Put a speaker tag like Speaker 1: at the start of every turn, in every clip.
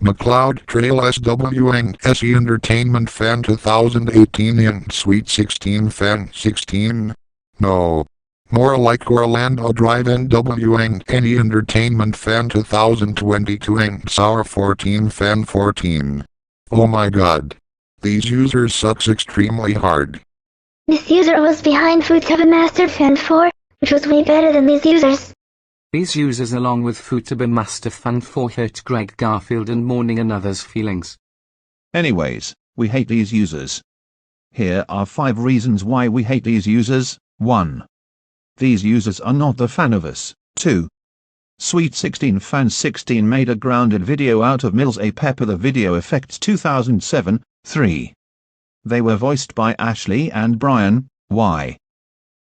Speaker 1: Macleod Trail SWN SE Entertainment Fan 2018 in Sweet 16 Fan 16. No. More like Orlando Drive NWN Any Entertainment Fan 2022 in Sour 14 Fan 14. Oh my god. These users sucks extremely hard.
Speaker 2: This user was behind Futaba Master Fan 4, which was way better than these users.
Speaker 3: These users along with Futaba Master Fan 4 hurt Greg Garfield and mourning another's feelings.
Speaker 4: Anyways, we hate these users. Here are 5 reasons why we hate these users. 1. These users are not the fan of us. 2. Sweet 16 Fan 16 made a grounded video out of Mills Acapela Video Effects 2007. 3. They were voiced by Ashley and Brian. Why?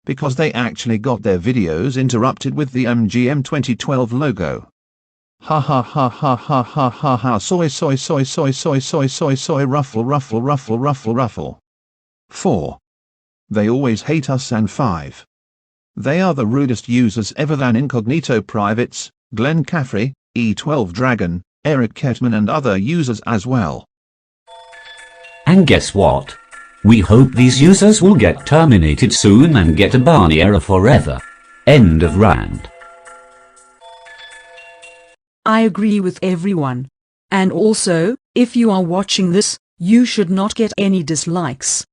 Speaker 4: Because they actually got their videos interrupted with the MGM 2012 logo. Ha ha ha ha ha ha ha ha soy soy soy soy soy soy soy soy ruffle ruffle ruffle ruffle ruffle. 4. They always hate us. And 5. They are the rudest users ever than Incognito Privates, Glenn Caffrey, E12 Dragon, Eric Ketman and other users as well.
Speaker 5: And guess what? We hope these users will get terminated soon and get a Barney error forever. End of rant.
Speaker 6: I agree with everyone. And also, if you are watching this, you should not get any dislikes.